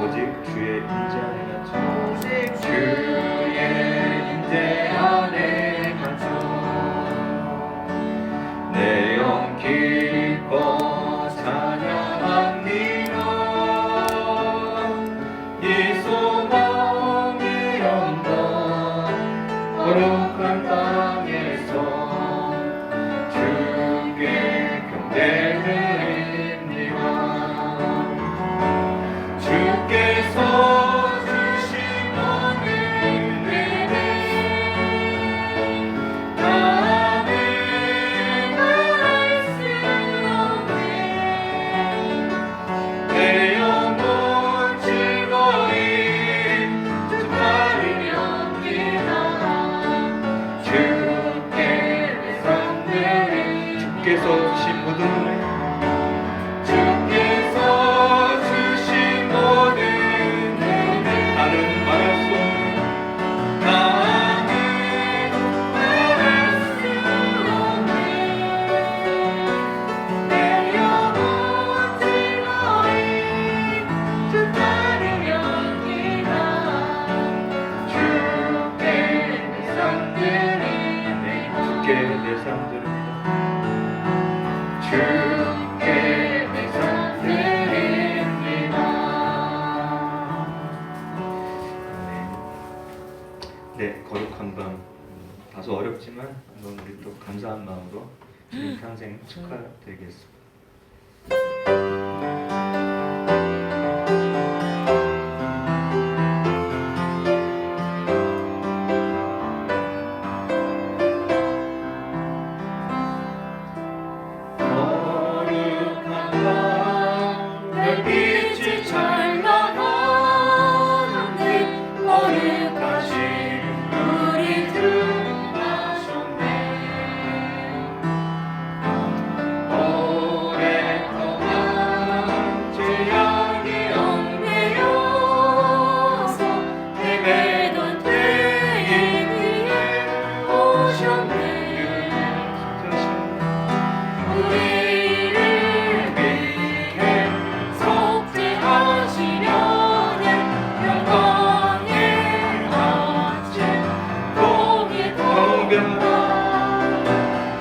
오직 주의 인재 안에 갇혀 오직 주의 인재 안에 갇혀 내 영 기뻐 찬양합니다. 이 소망이 언덕 거룩한 땅에서 주께 경배드립니다. 주께서 주신 모든 은혜는 나는 말할 수 없네. 내 영혼 즐거이 주 따르렵니다. 주께 내 삶들이 주께서 주신 모든 은혜 주께서 주신 모든 은혜 나는 말할 수 없네. 나는 말할 수 없네. 내 영혼 즐거이 주 따르렵니다. 주께 내 삶 드립니다. 주께 내 삶 드립니다. 주께 내 삶 드립니다. 네, 거룩한 밤 다소 어렵지만 한번 우리 또 감사한 마음으로 주님 탄생 축하드리겠습니다. 거룩한 밤 별빛이 찬란하네. 거룩하신 우리 주 나셨네. 오랫동안 죄악이 얽매여서 헤매던 죄인 위에 오셨네. 우리를 위해 속죄하시려는 영광의 아침 공의 통변과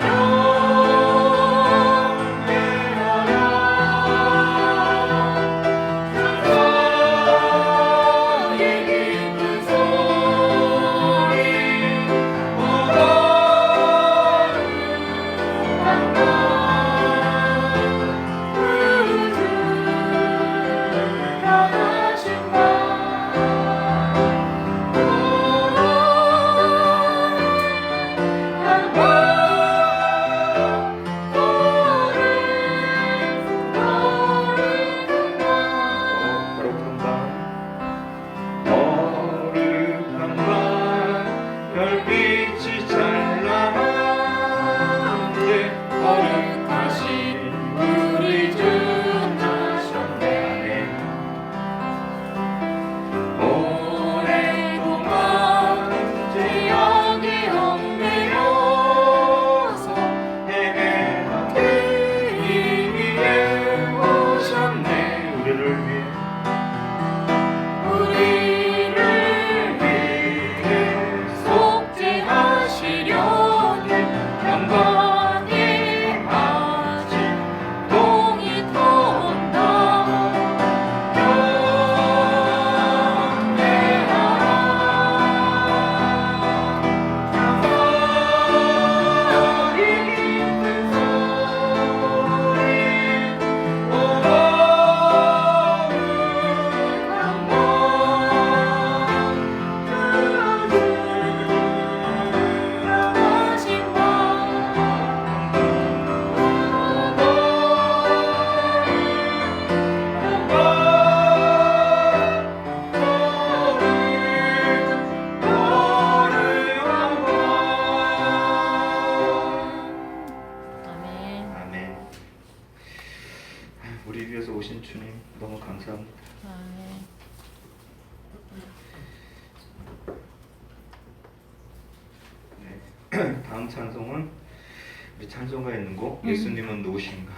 영예하라. 주의 기쁜 소리 거룩한 밤 별빛이 찬란한데 거룩하신 우리 주 나셨네. 오랫동안 죄악에 얽매여서 헤매던 죄인 위에 오셨네. 우리를 위해 속죄하시려는 영광의 아침 동이 돈다. 영예하라. 우리 기쁜 소리 아멘. 우리 위해서 오신 주님 너무 감사합니다. 네. 다음 찬송은 우리 찬송가에 있는 곡 예수님은 누구신가.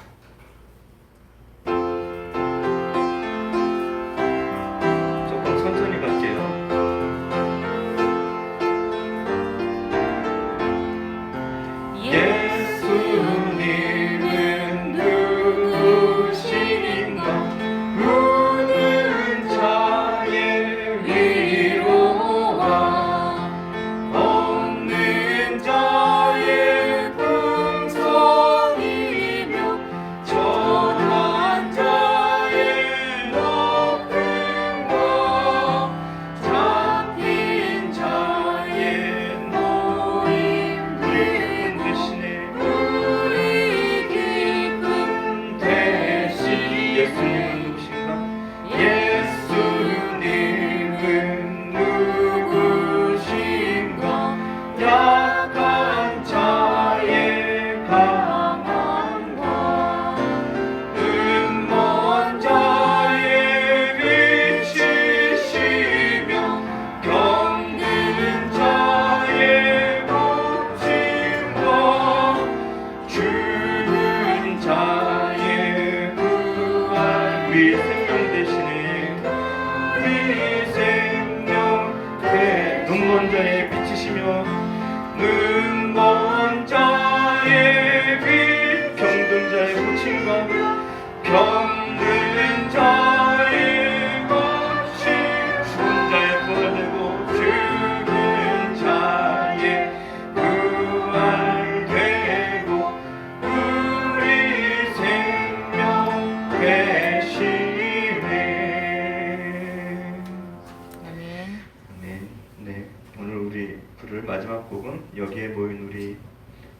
먼 자의 빛이시며 눈 먼 자의 빛 병든 자의 고침과 병든 자의 고침 죽은 자의 부활되고 죽은 자의 부활되고 우리 생명 되시네. 아멘. 네, 오늘 우리 부를 마지막 곡은 여기에 모인 우리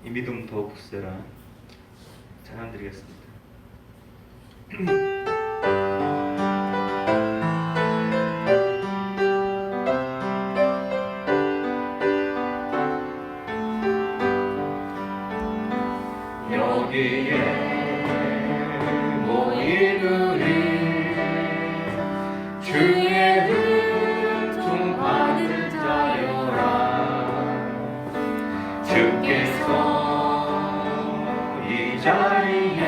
이 믿음 더욱 굳세라 찬양드리겠습니다. 여기에 모인 우리 주의 은총 받을 자여라. 주께서 이 자리에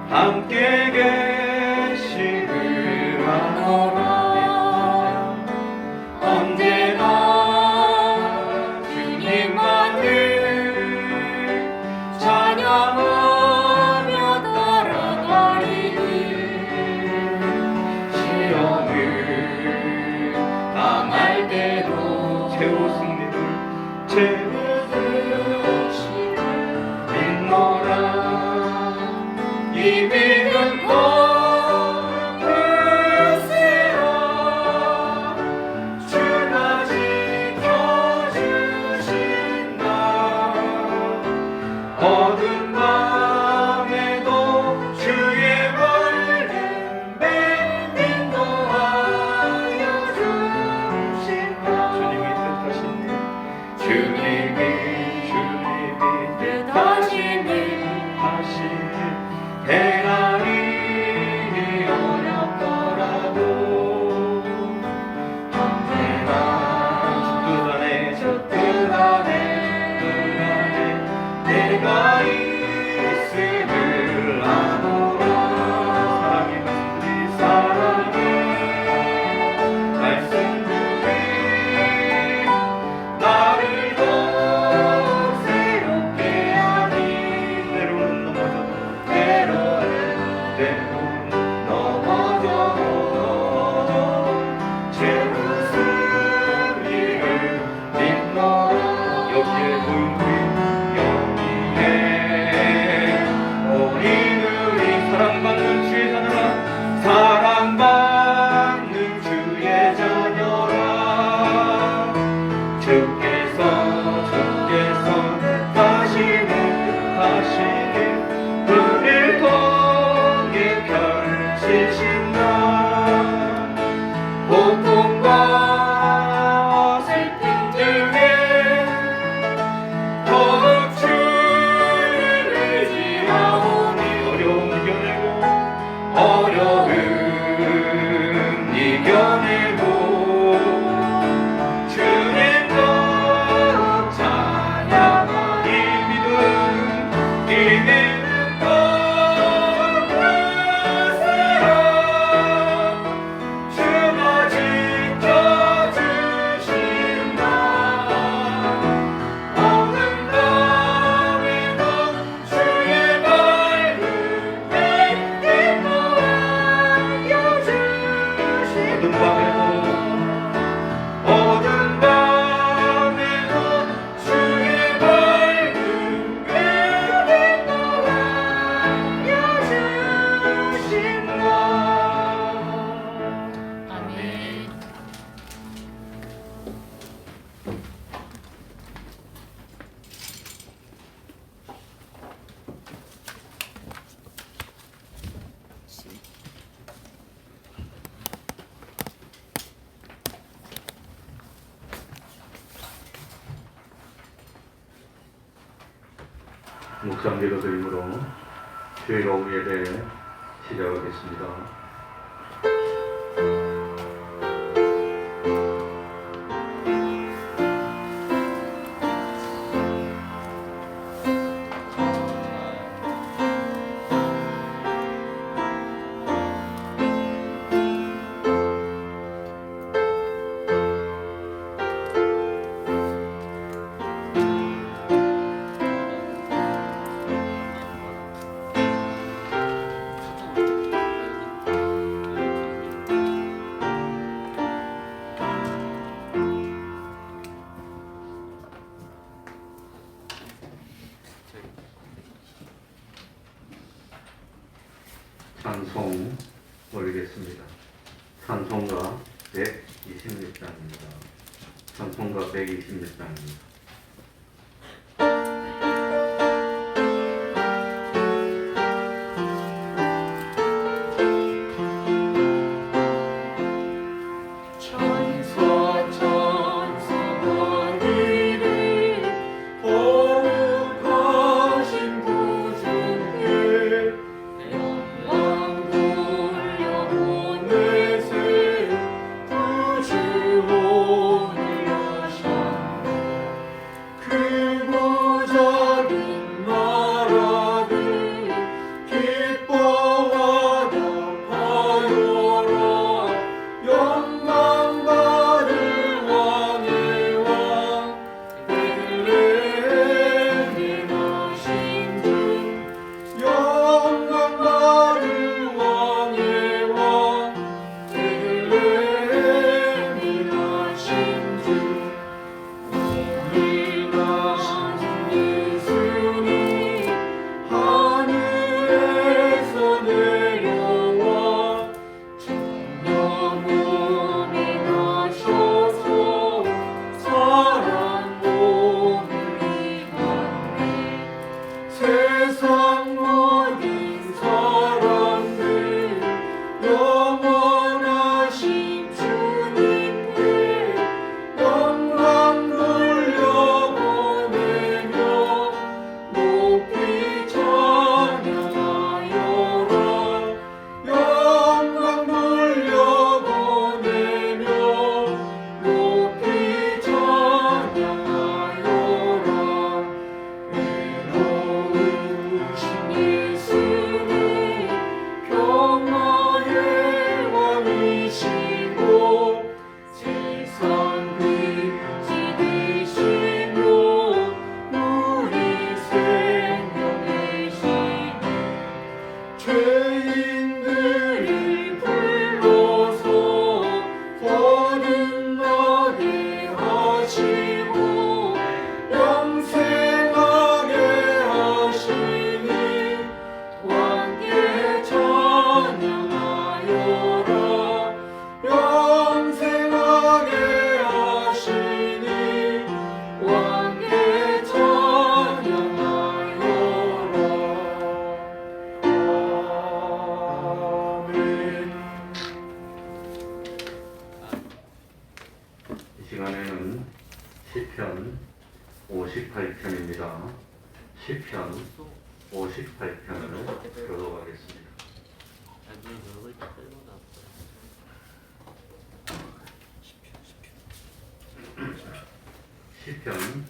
함께 계시길 하노라. 언제나 주님만을 찬양하며 따라가리니 시험을 당할 때도 최후 승리를 최후 믿노라. 이 믿음 더욱 굳세라. 주가 지켜주신다. 어두운 밤에도 주의 말씀 인도하여 주신다. 주님이 뜻하신 주님이 뜻하시니 대란이 어렵더라도 언제나 죽든 안에 내가 있음을 아노라. 사랑의 말씀들이 나를 더욱 새롭게 하니 때로는 넘어져도 때로는 넘어져도 제 웃음이를 믿노라. 여기에 모인 우리 사랑받는 주의 자녀라. 사랑받는 주의 자녀라. 주께서 다시는 우리를 통해 펼치신다. 고통과 슬픔 중에 더욱 주를 의지하오니 어려움 이겨내고 주님도 찬양하. 이 믿음 더욱 굳세라. 주가 지켜주신다. 어느 밤에도 주의 밝은 빛 인도하여 주신다. 어두운 밤에도 주의 밝은 빛 인도하여 주신다. 아멘. 묵상 기도 드림으로 주의가 우리에 대해 시작하겠습니다. 찬송가 126장입니다. 찬송가 126장입니다. 이 시간에는 시편 58편입니다. 시편 58편을 교독하겠습니다. 시편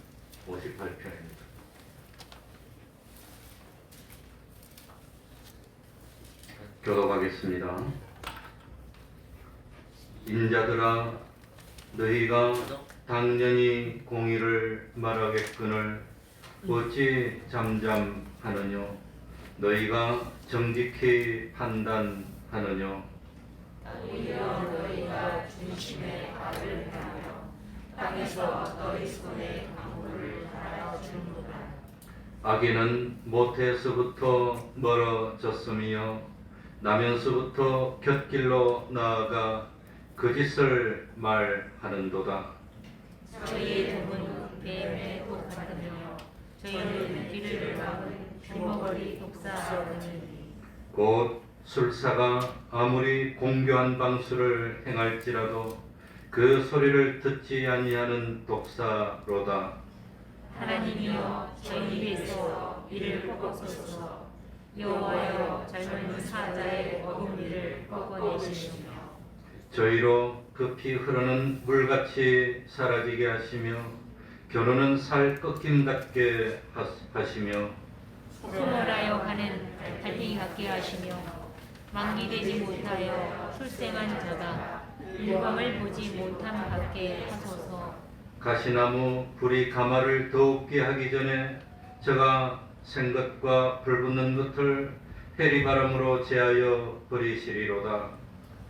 58편입니다. 교독하겠습니다. 인자들아, 너희가 당연히 공의를 말하겠거늘 어찌 잠잠하느뇨? 너희가 정직히 판단하느뇨? 오히려 너희가 중심에 발을 하며 땅에서 너희 손에 강물을 달아 주는구나. 악인은 모태에서부터 멀어졌으며 나면서부터 곁길로 나아가 거짓을 말하는도다. 저희의 독은 뱀의 독 같으며 저희는 길을 막은 주먹거리 독사하느니 곧 술사가 아무리 공교한 방수를 행할지라도 그 소리를 듣지 아니하는 독사로다. 하나님이여 저희 입에서 이를 꺾어소서. 여호와여 젊은 사자의 어둠 일을 꺾어내시며 저희로 급히 흐르는 물같이 사라지게 하시며 겨누는 살 꺾임답게 하시며 소멸하여 가는 달팽이 같게 하시며 만기되지 못하여 출생한 자가 일광을 보지 못함 같게 하소서. 가시나무 불이 가마를 더웁게 하기 전에 저가 생것과 불붙는 것을 해리바람으로 제하여 버리시리로다.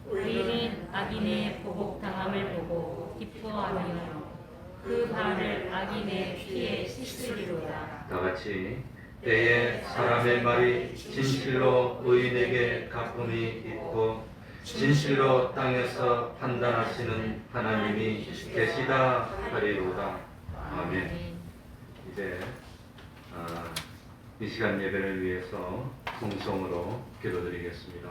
의인은 악인의 보복당함을 보고 기뻐하며 그 발을 악인의 피에 씻으리로다. 다같이 때에 사람의 말이 진실로 의인에게 가품이 있고 진실로 땅에서 판단하시는 하나님이 계시다 하리로다. 아멘. 이제 이 시간 예배를 위해서 통성으로 기도드리겠습니다.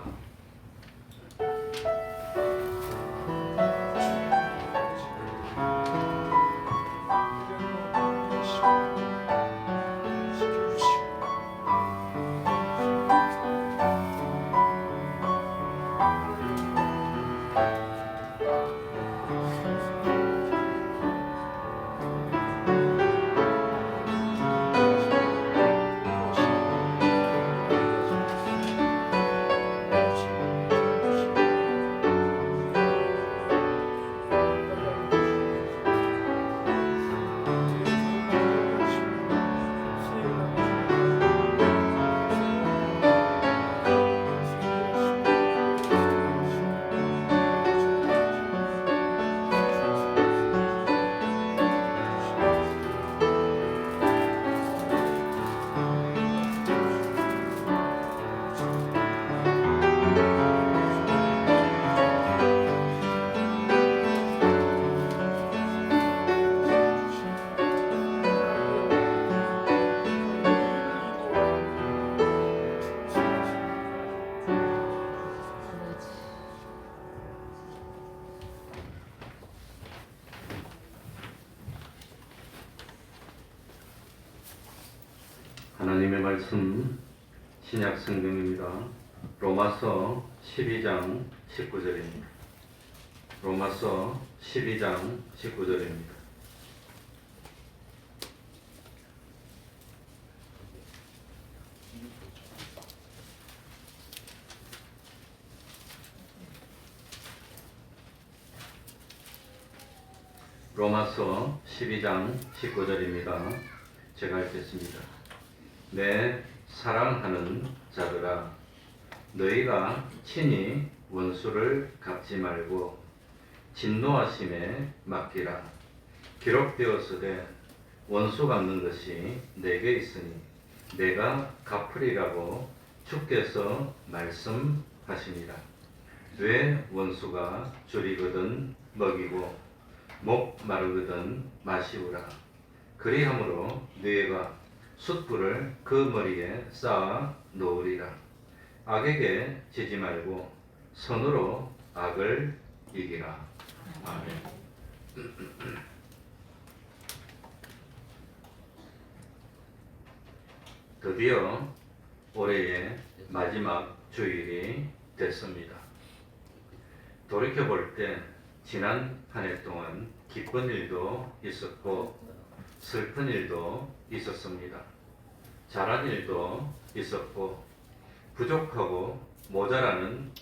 하나님의 말씀 신약 성경입니다. 로마서 12장 19절입니다. 로마서 12장 19절입니다. 로마서 12장 19절입니다. 제가 읽겠습니다. 내 사랑하는 자들아, 너희가 친히 원수를 갚지 말고 진노하심에 맡기라. 기록되었으되 원수 갚는 것이 내게 있으니 내가 갚으리라고 주께서 말씀하시니라. 뇌 원수가 줄이거든 먹이고 목 마르거든 마시우라. 그리함으로 뇌가 숯불을 그 머리에 쌓아 놓으리라. 악에게 지지 말고 선으로 악을 이기라. 아멘. 드디어 올해의 마지막 주일이 됐습니다. 돌이켜볼 때 지난 한 해 동안 기쁜 일도 있었고 슬픈 일도 있었습니다. 잘한 일도 있었고 부족하고 모자라는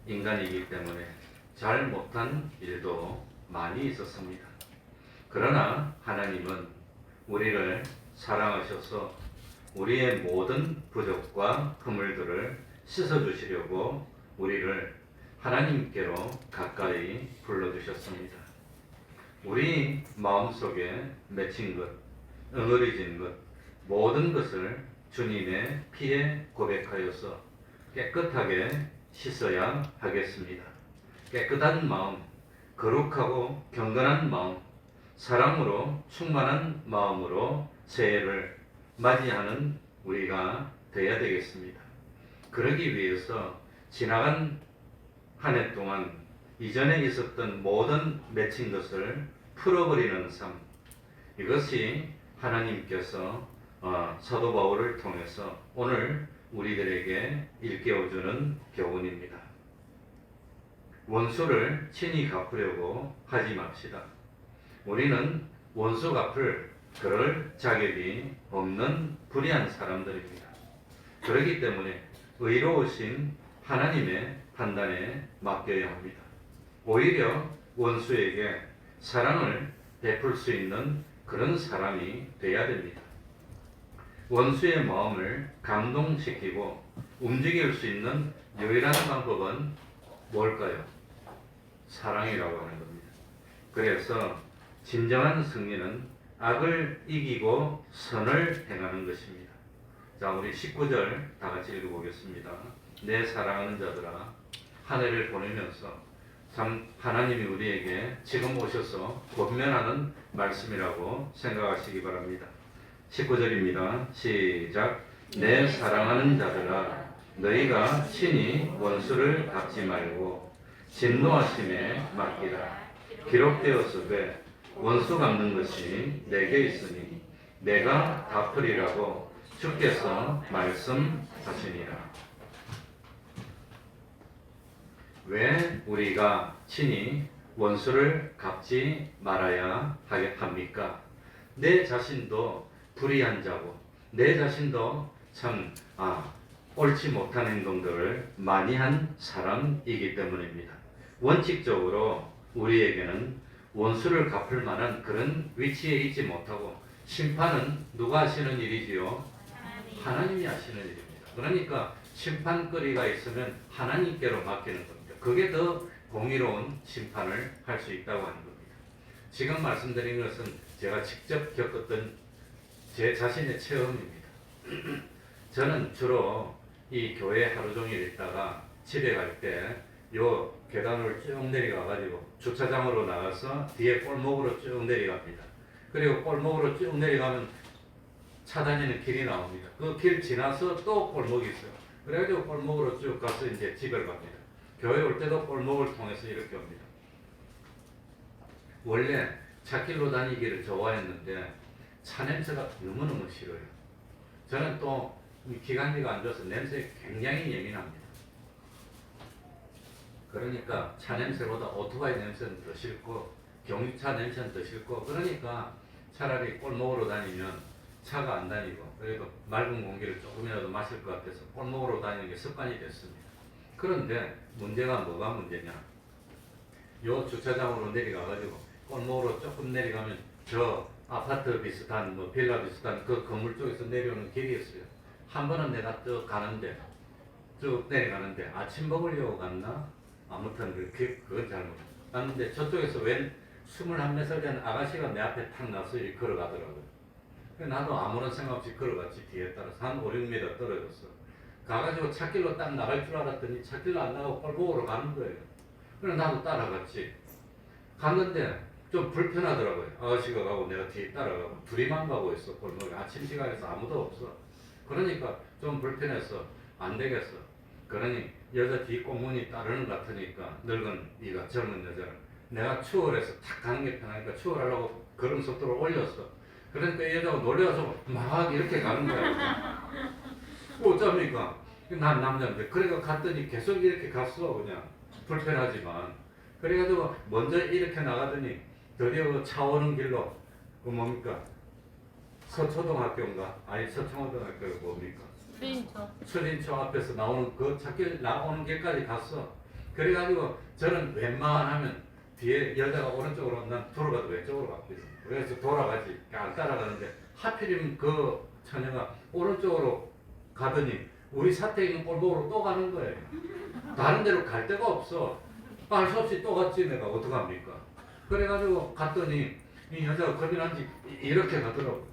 인간이기 때문에 잘 못한 일도 많이 있었습니다. 그러나 하나님은 우리를 사랑하셔서 우리의 모든 부족과 허물들을 씻어주시려고 우리를 하나님께로 가까이 불러주셨습니다. 우리 마음속에 맺힌 것, 응어리진 것, 모든 것을 주님의 피에 고백하여서 깨끗하게 씻어야 하겠습니다. 깨끗한 마음, 거룩하고 경건한 마음, 사랑으로 충만한 마음으로 새해를 맞이하는 우리가 되어야 되겠습니다. 그러기 위해서 지나간 한 해 동안 이전에 있었던 모든 맺힌 것을 풀어버리는 삶, 이것이 하나님께서 사도 바울을 통해서 오늘 우리들에게 일깨워주는 교훈입니다. 원수를 친히 갚으려고 하지 맙시다. 우리는 원수 갚을 그럴 자격이 없는 불의한 사람들입니다. 그렇기 때문에 의로우신 하나님의 판단에 맡겨야 합니다. 오히려 원수에게 사랑을 베풀 수 있는 그런 사람이 되어야 됩니다. 원수의 마음을 감동시키고 움직일 수 있는 유일한 방법은 뭘까요? 사랑이라고 하는 겁니다. 그래서 진정한 승리는 악을 이기고 선을 행하는 것입니다. 자, 우리 19절 다 같이 읽어보겠습니다. 내 사랑하는 자들아, 한 해를 보내면서 참 하나님이 우리에게 지금 오셔서 권면하는 말씀이라고 생각하시기 바랍니다. 19절입니다. 시작. 내 사랑하는 자들아 너희가 친히 원수를 갚지 말고 진노하심에 맡기라. 기록되었으되 원수 갚는 것이 내게 있으니 내가 갚으리라고 주께서 말씀하시니라. 왜 우리가 친히 원수를 갚지 말아야 합니까? 내 자신도 불의한 자고 내 자신도 참 옳지 못한 행동들을 많이 한 사람이기 때문입니다. 원칙적으로 우리에게는 원수를 갚을 만한 그런 위치에 있지 못하고 심판은 누가 하시는 일이지요? 하나님이 하시는 일입니다. 그러니까 심판거리가 있으면 하나님께로 맡기는 겁니다. 그게 더 공의로운 심판을 할 수 있다고 하는 겁니다. 지금 말씀드린 것은 제가 직접 겪었던 제 자신의 체험입니다. 저는 주로 이 교회 하루 종일 있다가 집에 갈 때 요 계단을 쭉 내려가가지고 주차장으로 나가서 뒤에 골목으로 쭉 내려갑니다. 그리고 골목으로 쭉 내려가면 차 다니는 길이 나옵니다. 그 길 지나서 또 골목이 있어요. 그래가지고 골목으로 쭉 가서 이제 집을 갑니다. 교회 올 때도 골목을 통해서 이렇게 옵니다. 원래 찻길로 다니기를 좋아했는데 차 냄새가 너무너무 싫어요. 저는 또 기관지가 안 좋아서 냄새에 굉장히 예민합니다. 그러니까 차 냄새보다 오토바이 냄새는 더 싫고 경유차 냄새는 더 싫고 그러니까 차라리 골목으로 다니면 차가 안 다니고 그래도 맑은 공기를 조금이라도 마실 것 같아서 골목으로 다니는 게 습관이 됐습니다. 그런데 문제가 뭐가 문제냐? 요 주차장으로 내려가가지고 골목으로 조금 내려가면 저 아파트 비슷한 뭐 빌라 비슷한 그 건물 쪽에서 내려오는 길이 있어요. 한 번은 내가 쭉 가는데 쭉 내려가는데 아침 먹으려고 갔나? 아무튼 그건 잘못 갔는데 저쪽에서 웬 21살 된 아가씨가 내 앞에 탁 나서 이렇게 걸어가더라고요. 나도 아무런 생각 없이 걸어갔지. 뒤에 따라서 한 5, 6m 떨어졌어. 가가지고 찻길로 딱 나갈 줄 알았더니 찻길로 안 나가고 골목으로 가는 거예요. 그래서 나도 따라갔지. 갔는데 좀 불편하더라고요. 아가씨가 가고 내가 뒤에 따라가고 둘이만 가고 있어. 골목에 아침 시간에서 아무도 없어. 그러니까 좀 불편해서 안 되겠어. 그러니 여자 뒤 꽁무니 따르는 것 같으니까 늙은 이가 젊은 여자를 내가 추월해서 탁 가는 게 편하니까 추월하려고 걸음 속도를 올렸어. 그러니까 이 여자가 놀라서 막 이렇게 가는 거야. 어쩝니까? 난 남자인데. 그래가 갔더니 계속 이렇게 갔어. 그냥 불편하지만. 그래가지고 먼저 이렇게 나가더니 드디어 그 차 오는 길로 그 뭡니까? 서초등학교인가? 아니 서청호등학교가 뭡니까? 수린초 앞에서 나오는 그 찻길 나오는 길까지 갔어. 그래가지고 저는 웬만하면 뒤에 여자가 오른쪽으로 난 돌아가도 왼쪽으로 갔거든. 그래서 돌아가지 안 따라가는데 하필이면 그 처녀가 오른쪽으로 가더니 우리 사태 있는 골목으로 또 가는 거예요. 다른 데로 갈 데가 없어. 알 수 없이 또 갔지. 내가 어떡합니까? 그래가지고 갔더니 이 여자가 겁이 난지 이렇게 가더라고.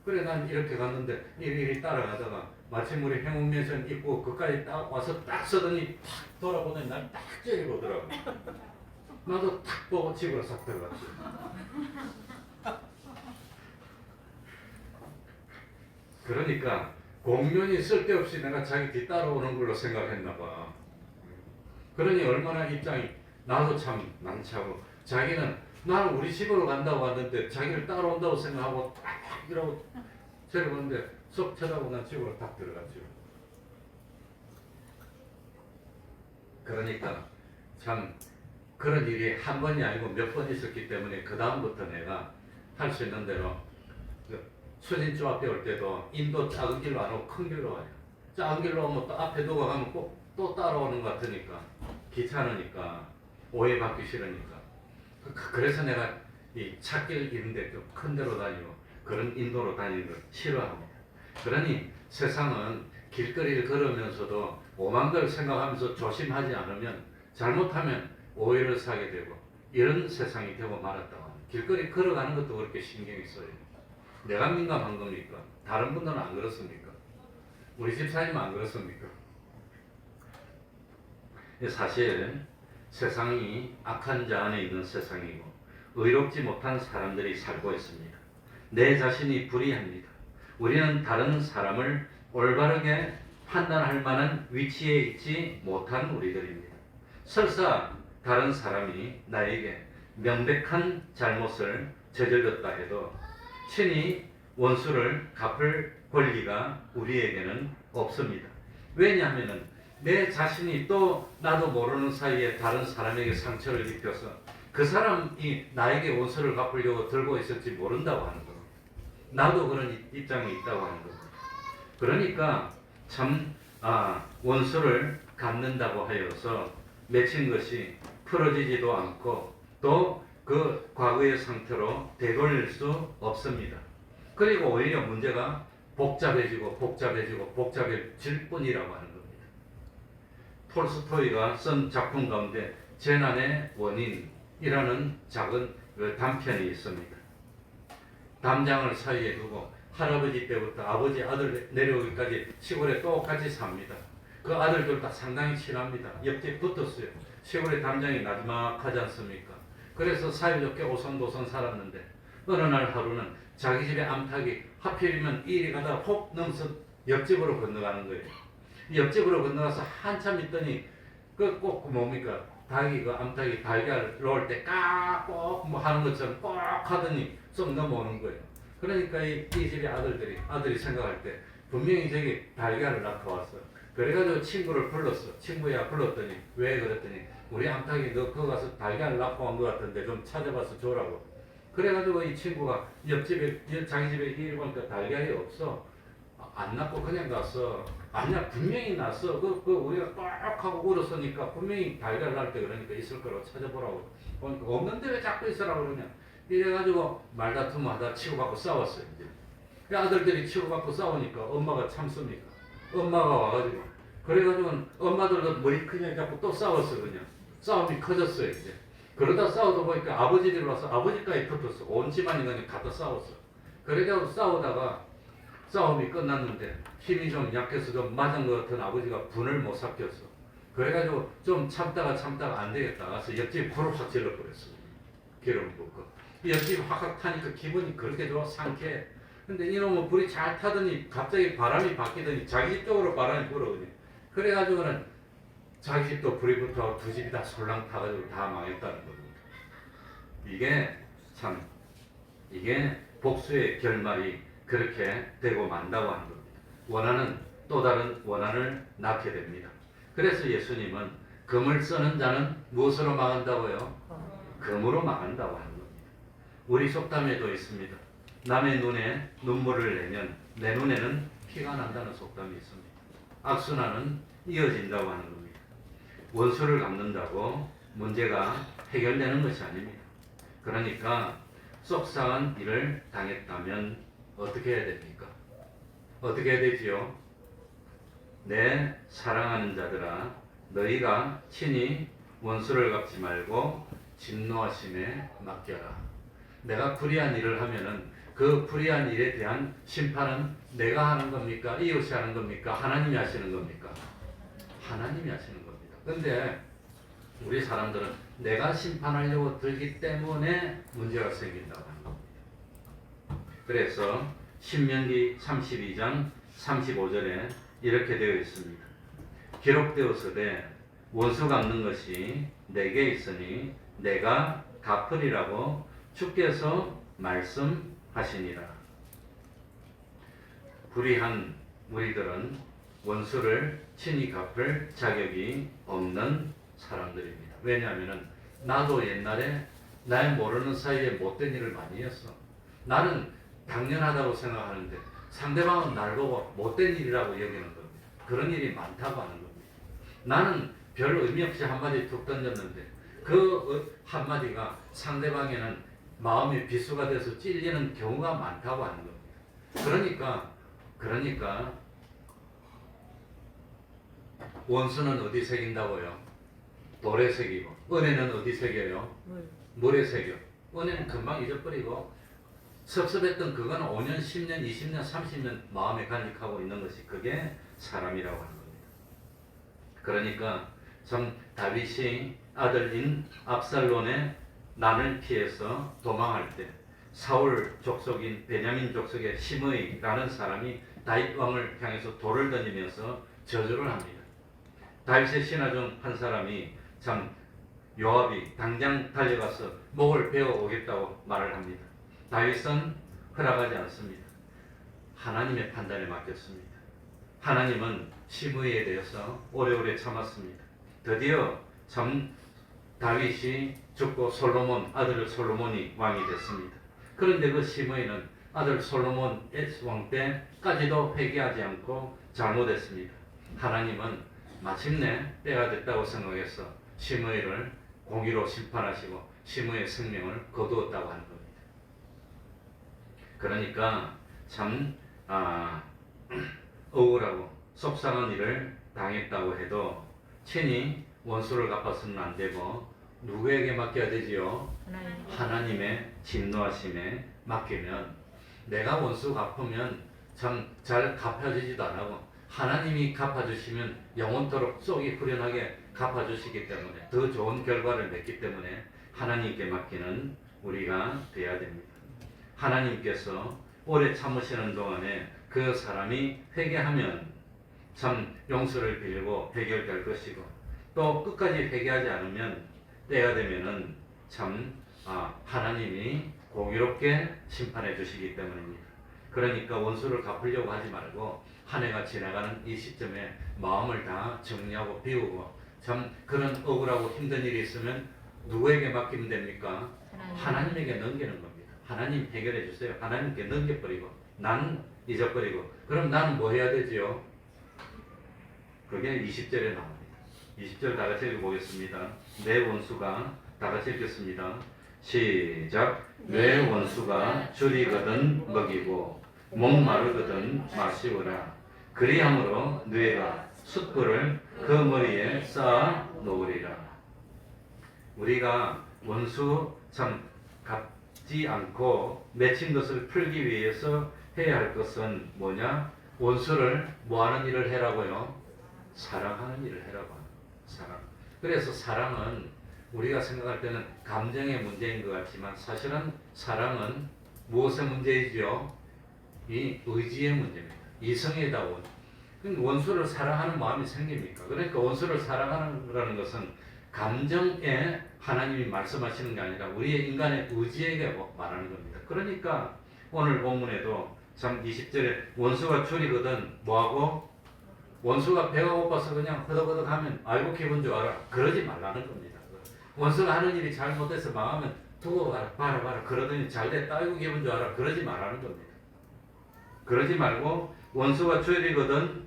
그래 난 이렇게 갔는데 이리 따라가다가 마침 우리 행운면선 입고 그까지 딱 와서 딱 서더니 탁 돌아보더니 날 딱 째려보더라고. 나도 탁 보고 집으로 싹 들어갔지. 그러니까 공면이 쓸데없이 내가 자기 뒤 따라오는 걸로 생각했나 봐. 그러니 얼마나 입장이 나도 참 난처하고 자기는 나는 우리 집으로 간다고 왔는데 자기를 따라온다고 생각하고 딱 이러고 저러는데 쏙 쳐다보고 난 집으로 딱 들어갔죠. 그러니까 참 그런 일이 한 번이 아니고 몇 번 있었기 때문에 그 다음부터 내가 할 수 있는 대로 수진주 앞에 올 때도 인도 작은 길로 안 오고 큰 길로 와요. 작은 길로 오면 또 앞에 누가 가면 꼭 또 따라오는 것 같으니까 귀찮으니까 오해받기 싫으니까 그래서 내가 이 찻길 이런데 좀 큰 데로 다니고 그런 인도로 다니는 걸 싫어합니다. 그러니 세상은 길거리를 걸으면서도 오만 걸 생각하면서 조심하지 않으면 잘못하면 오해를 사게 되고 이런 세상이 되고 말았다고 합니다. 길거리 걸어가는 것도 그렇게 신경이 써요. 내가 민감한 겁니까? 다른 분들은 안 그렇습니까? 우리 집사님은 안 그렇습니까? 사실 세상이 악한 자 안에 있는 세상이고 의롭지 못한 사람들이 살고 있습니다. 내 자신이 불의합니다. 우리는 다른 사람을 올바르게 판단할 만한 위치에 있지 못한 우리들입니다. 설사 다른 사람이 나에게 명백한 잘못을 저질렀다 해도 친히 원수를 갚을 권리가 우리에게는 없습니다. 왜냐하면 내 자신이 또 나도 모르는 사이에 다른 사람에게 상처를 입혀서 그 사람이 나에게 원수를 갚으려고 들고 있을지 모른다고 하는 겁니다. 나도 그런 입장에 있다고 하는 겁니다. 그러니까 참 원수를 갚는다고 하여서 맺힌 것이 풀어지지도 않고 또 그 과거의 상태로 되돌릴 수 없습니다. 그리고 오히려 문제가 복잡해질 뿐이라고 하는 겁니다. 톨스토이가 쓴 작품 가운데 재난의 원인이라는 작은 단편이 있습니다. 담장을 사이에 두고 할아버지 때부터 아버지 아들 내려오기까지 시골에 똑같이 삽니다. 그 아들들 다 상당히 친합니다. 옆집 붙었어요. 시골의 담장이 나지막하지 않습니까? 그래서 사이좋게 오손도손 살았는데 어느 날 하루는 자기 집에 암탉이 하필이면 이리 가다가 혹 넘서 옆집으로 건너가는 거예요. 옆집으로 건너가서 한참 있더니 꼭 뭡니까? 닭이 그 암탉이 달걀 놓을 때 꼭 뭐 하는 것처럼 꼭 하더니 좀 넘어오는 거예요. 그러니까 이 집의 아들이 생각할 때 분명히 저기 달걀을 낳고 왔어. 그래가지고 친구를 불렀어. 친구야 불렀더니 왜 그랬더니 우리 암탉이 너 거기 가서 달걀을 낳고 온 것 같은데 좀 찾아봐서 줘라고. 그래가지고 이 친구가 옆집에 자기 집에 이리 보니까 달걀이 없어. 안 낳고 그냥 갔어. 아니야 분명히 났어. 그 우리가 꽉 하고 울었으니까 분명히 달걀 낳을 때 그러니까 있을 거라고 찾아보라고. 보니까 없는데 왜 자꾸 있으라고 그러냐. 이래가지고 말다툼 하다 치고받고 싸웠어요. 이제. 그 아들들이 치고받고 싸우니까 엄마가 참습니까? 엄마가 와가지고 그래가지고 엄마들도 머리 그냥 잡고 또 싸웠어. 그냥 싸움이 커졌어요. 이제. 그러다 싸우다 보니까 아버지들이 와서 아버지까지 붙었어. 온 집안이 그냥 갖다 싸웠어. 그래가지고 싸우다가 싸움이 끝났는데 힘이 좀 약해서 좀 맞은 것 같은 아버지가 분을 못 삭혔어. 그래가지고 좀 참다가 안 되겠다. 가서 옆집 불을 확 질러버렸어. 기름 붓고. 옆집 확 타니까 기분이 그렇게 좋아 상쾌해. 근데 이놈은 불이 잘 타더니 갑자기 바람이 바뀌더니 자기 집 쪽으로 바람이 불어오니. 그래가지고는 자기 집도 불이 붙어 두 집이 다 솔랑 타가지고 다 망했다는 겁니다. 이게 복수의 결말이 그렇게 되고 만다고 하는 겁니다. 또 다른 원한을 낳게 됩니다. 그래서 예수님은 금을 쓰는 자는 무엇으로 망한다고요? 금으로 망한다고 하는 겁니다. 우리 속담에도 있습니다. 남의 눈에 눈물을 내면 내 눈에는 피가 난다는 속담이 있습니다. 악순환은 이어진다고 하는 겁니다. 원수를 갚는다고 문제가 해결되는 것이 아닙니다. 그러니까 속상한 일을 당했다면 어떻게 해야 됩니까? 어떻게 해야 되지요? 내 사랑하는 자들아, 너희가 친히 원수를 갚지 말고 진노하심에 맡겨라. 내가 불의한 일을 하면은 그 불의한 일에 대한 심판은 내가 하는 겁니까? 이웃이 하는 겁니까? 하나님이 하시는 겁니까? 하나님이 하시는 겁니다. 근데 우리 사람들은 내가 심판하려고 들기 때문에 문제가 생긴다고 하는 겁니다. 그래서 신명기 32장 35절에 이렇게 되어 있습니다. 기록되었으되 원수 갚는 것이 내게 있으니 내가 갚으리라고 주께서 말씀하시니라. 불의한 우리들은 원수를 친히 갚을 자격이 없는 사람들입니다. 왜냐하면 나도 옛날에 날 모르는 사이에 못된 일을 많이 했어. 나는 당연하다고 생각하는데 상대방은 날 보고 못된 일이라고 여기는 겁니다. 그런 일이 많다고 하는 겁니다. 나는 별 의미 없이 한마디 툭 던졌는데 그 한마디가 상대방에는 마음의 비수가 돼서 찔리는 경우가 많다고 하는 겁니다. 그러니까 원수는 어디 새긴다고요? 돌에 새기고 은혜는 어디 새겨요? 물에 새겨. 은혜는 금방 잊어버리고 섭섭했던 그건 5년, 10년, 20년, 30년 마음에 간직하고 있는 것이 그게 사람이라고 하는 겁니다. 그러니까 참 다윗이 아들인 압살론의 난을 피해서 도망할 때 사울 족속인 베냐민 족속의 시므이라는 사람이 다윗 왕을 향해서 돌을 던지면서 저주를 합니다. 다윗의 신하 중 한 사람이 참 요압이 당장 달려가서 목을 베어 오겠다고 말을 합니다. 다윗은 허락하지 않습니다. 하나님의 판단에 맡겼습니다. 하나님은 시므이에 대해서 오래오래 참았습니다. 드디어 참 다윗이 죽고 솔로몬 아들 솔로몬이 왕이 됐습니다. 그런데 그 시므이는 아들 솔로몬 왕 때까지도 회개하지 않고 잘못했습니다. 하나님은 마침내 때가 됐다고 생각해서 시므이를 공의로 심판하시고 시므이의 생명을 거두었다고 하는 겁니다. 그러니까 참 억울하고 속상한 일을 당했다고 해도 친히 원수를 갚아서는 안 되고 누구에게 맡겨야 되지요? 하나님의 진노하심에 맡기면 내가 원수 갚으면 참 잘 갚아주지도 안 하고 하나님이 갚아주시면 영원토록 속이 후련하게 갚아주시기 때문에 더 좋은 결과를 맺기 때문에 하나님께 맡기는 우리가 돼야 됩니다. 하나님께서 오래 참으시는 동안에 그 사람이 회개하면 참 용서를 빌고 해결될 것이고 또 끝까지 회개하지 않으면 때가 되면은 참 하나님이 공의롭게 심판해 주시기 때문입니다. 그러니까 원수를 갚으려고 하지 말고 한 해가 지나가는 이 시점에 마음을 다 정리하고 비우고 참 그런 억울하고 힘든 일이 있으면 누구에게 맡기면 됩니까? 하나님에게 넘기는 겁니다. 하나님 해결해 주세요. 하나님께 넘겨버리고 난 잊어버리고 그럼 나는 뭐 해야 되지요? 그게 20절에 나옵니다. 20절 다 같이 읽어보겠습니다. 내 원수가 다 같이 읽겠습니다. 시작. 내 원수가 줄이거든 먹이고 목마르거든 마시우라. 그리함으로 너희가 숯불을 그 머리에 쌓아 놓으리라. 우리가 원수 참 갚지 않고 맺힌 것을 풀기 위해서 해야 할 것은 뭐냐? 원수를 뭐하는 일을 해라고요? 사랑하는 일을 해라고 합니다. 사랑. 그래서 사랑은 우리가 생각할 때는 감정의 문제인 것 같지만 사실은 사랑은 무엇의 문제이죠? 이 의지의 문제입니다. 이성에다운 원수를 사랑하는 마음이 생깁니까? 그러니까 원수를 사랑하는 것은 감정에 하나님이 말씀하시는 게 아니라 우리의 인간의 의지에게 말하는 겁니다. 그러니까 오늘 본문에도 참 20절에 원수가 줄이거든 뭐하고? 원수가 배가 고파서 그냥 허덕허덕 하면 아이고 기분 좋아라 그러지 말라는 겁니다. 원수가 하는 일이 잘못해서 망하면 두고 봐라 그러더니 잘됐다 아이고 기분 좋아라 그러지 말라는 겁니다. 그러지 말고 원수가 줄이거든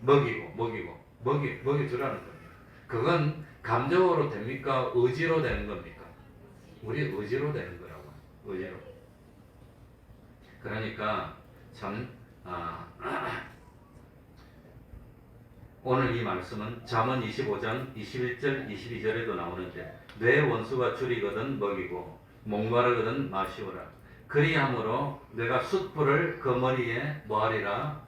먹여주라는 겁니다. 그건 감정으로 됩니까? 의지로 되는 겁니까? 우리 의지로 되는 거라고. 의지로. 그러니까 참 오늘 이 말씀은 잠언 25장 21절 22절에도 나오는데 내 원수가 줄이거든 먹이고 목마르거든 마시오라. 그리함으로 내가 숯불을 그 머리에 뭐하리라?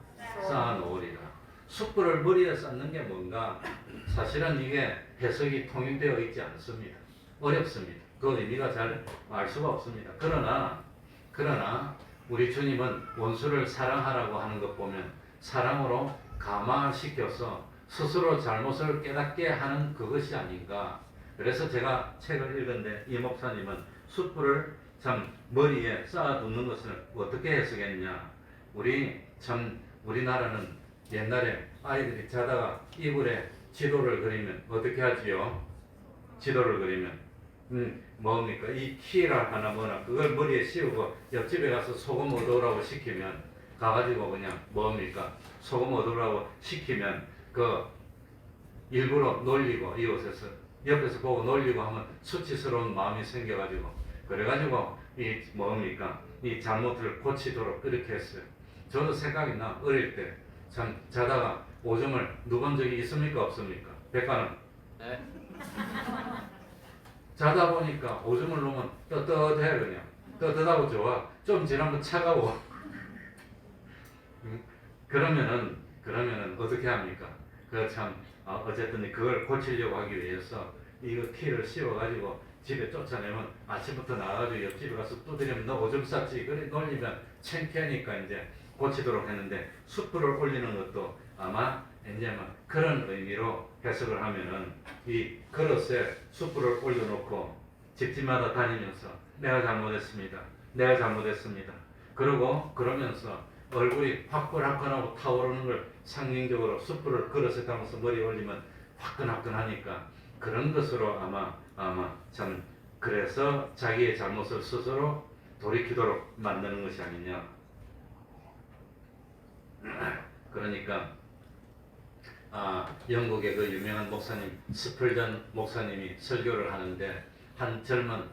쌓아 놓으리라. 숯불을 머리에 쌓는 게 뭔가? 사실은 이게 해석이 통일되어 있지 않습니다. 어렵습니다. 그 의미가 잘 알 수가 없습니다. 그러나 우리 주님은 원수를 사랑하라고 하는 것 보면 사랑으로 감화시켜서 스스로 잘못을 깨닫게 하는 그것이 아닌가. 그래서 제가 책을 읽은데 이 목사님은 숯불을 참 머리에 쌓아두는 것을 어떻게 해석했냐. 우리나라는 옛날에 아이들이 자다가 이불에 지도를 그리면 어떻게 하지요? 지도를 그리면 뭡니까? 이 키를 하나 뭐나 그걸 머리에 씌우고 옆집에 가서 소금 얻어오라고 시키면 가가지고 그냥 뭡니까? 소금 얻으라고 시키면 그 일부러 놀리고 이웃에서 옆에서 보고 놀리고 하면 수치스러운 마음이 생겨가지고 그래가지고 이 뭡니까? 이 잘못을 고치도록 그렇게 했어요. 저도 생각이 나. 어릴 때 참 자다가 오줌을 누군 적이 있습니까? 없습니까? 백가는? 네. 자다 보니까 오줌을 놓으면 떳떳해 그냥. 떳떳하고 좋아. 좀 지나면 차가워. 그러면은 어떻게 합니까? 그 참 어쨌든 그걸 고치려고 하기 위해서 이거 키를 씌워가지고 집에 쫓아내면 아침부터 나가가지고 옆집에 가서 두드리면 너 오줌 쌌지 그래 놀리면 창피하니까 이제 고치도록 했는데 숯불을 올리는 것도 아마 이제 뭐 그런 의미로 해석을 하면은 이 그릇에 숯불을 올려놓고 집집마다 다니면서 내가 잘못했습니다. 내가 잘못했습니다. 그러면서 얼굴이 화끈화끈하고 타오르는 걸 상징적으로 숯불을 그릇에 담아서 머리에 올리면 화끈화끈하니까 그런 것으로 아마 참 그래서 자기의 잘못을 스스로 돌이키도록 만드는 것이 아니냐. 그러니까 영국의 그 유명한 목사님 스펄전 목사님이 설교를 하는데 한 젊은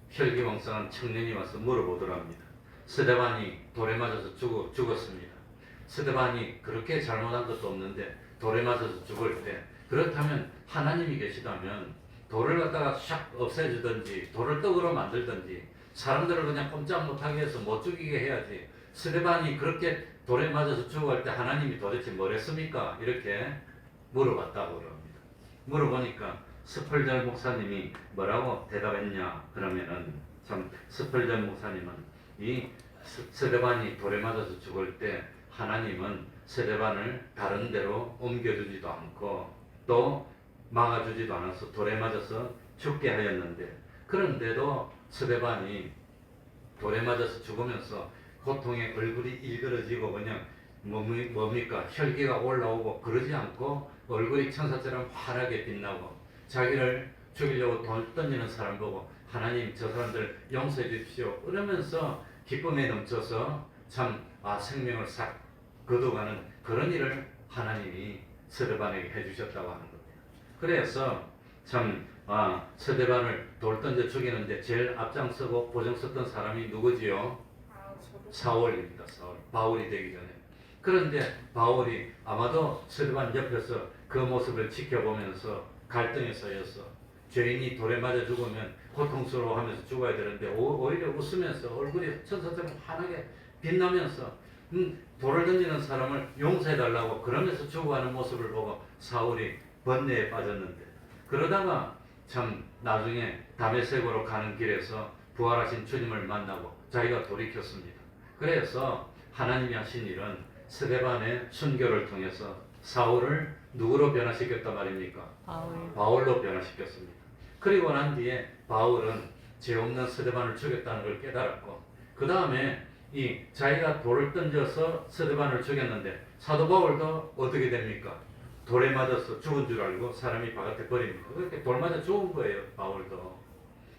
혈기왕성한 청년이 와서 물어보더랍니다. 스데반이 돌에 맞아서 죽었습니다. 스데반이 그렇게 잘못한 것도 없는데 돌에 맞아서 죽을 때 그렇다면 하나님이 계시다면 돌을 갖다가 샥 없애주든지 돌을 떡으로 만들든지 사람들을 그냥 꼼짝 못하게 해서 못 죽이게 해야지. 스데반이 그렇게 돌에 맞아서 죽어갈 때 하나님이 도대체 뭘 했습니까? 이렇게 물어봤다고 그럽니다. 물어보니까 스펄전 목사님이 뭐라고 대답했냐 그러면은 참 스펄전 목사님은 이 스데반이 돌에 맞아서 죽을 때 하나님은 스데반을 다른 데로 옮겨주지도 않고 또 막아주지도 않아서 돌에 맞아서 죽게 하였는데 그런데도 스데반이 돌에 맞아서 죽으면서 고통에 얼굴이 일그러지고 그냥 뭡니까 혈기가 올라오고 그러지 않고 얼굴이 천사처럼 환하게 빛나고 자기를 죽이려고 돌 던지는 사람 보고 하나님 저 사람들 용서해 주십시오 그러면서 기쁨에 넘쳐서 참 생명을 싹 거둬가는 그런 일을 하나님이 스데반에게 해주셨다고 하는 겁니다. 그래서 참 스데반을 돌 던져 죽이는데 제일 앞장서고 보증섰던 사람이 누구지요? 사울입니다. 사울. 바울이 되기 전에. 그런데 바울이 아마도 스데반 옆에서 그 모습을 지켜보면서 갈등에 쌓여서 죄인이 돌에 맞아 죽으면 고통스러워하면서 죽어야 되는데 오히려 웃으면서 얼굴이 천사처럼 환하게 빛나면서 돌을 던지는 사람을 용서해달라고 그러면서 죽어가는 모습을 보고 사울이 번뇌에 빠졌는데 그러다가 참 나중에 다메섹으로 가는 길에서 부활하신 주님을 만나고 자기가 돌이켰습니다. 그래서 하나님이 하신 일은 스데반의 순교를 통해서 사울을 누구로 변화시켰단 말입니까? 바울로 변화시켰습니다. 그리고 난 뒤에 바울은 죄 없는 스데반을 죽였다는 걸 깨달았고 그 다음에 이 자기가 돌을 던져서 스데반을 죽였는데 사도 바울도 어떻게 됩니까? 돌에 맞아서 죽은 줄 알고 사람이 바깥에 버립니다. 그렇게 돌 맞아 죽은 거예요, 바울도.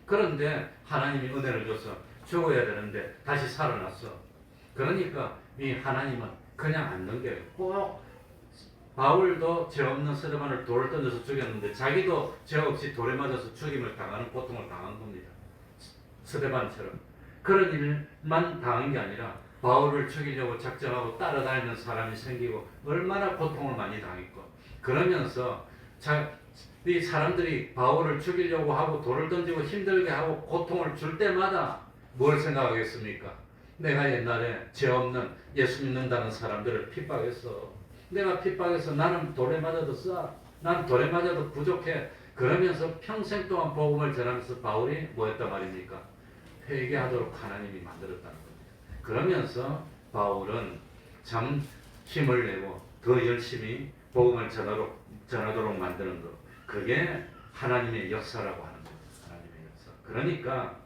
그런데 하나님이 은혜를 줘서 죽어야 되는데 다시 살아났어. 그러니까 이 하나님은 그냥 안 넘겨요. 꼭 바울도 죄 없는 스데반을 돌을 던져서 죽였는데 자기도 죄 없이 돌에 맞아서 죽임을 당하는 고통을 당한 겁니다. 스데반처럼. 그런 일만 당한 게 아니라 바울을 죽이려고 작정하고 따라다니는 사람이 생기고 얼마나 고통을 많이 당했고 그러면서 이 사람들이 바울을 죽이려고 하고 돌을 던지고 힘들게 하고 고통을 줄 때마다 뭘 생각하겠습니까? 내가 옛날에 죄 없는 예수 믿는다는 사람들을 핍박했어. 내가 핍박해서 나는 돌에 맞아도 난 돌에 맞아도 부족해. 그러면서 평생 동안 복음을 전하면서 바울이 뭐였단 말입니까? 회개하도록 하나님이 만들었다는 겁니다. 그러면서 바울은 참 힘을 내고 더 열심히 복음을 전하도록 만드는 것. 그게 하나님의 역사라고 하는 겁니다. 하나님의 역사. 그러니까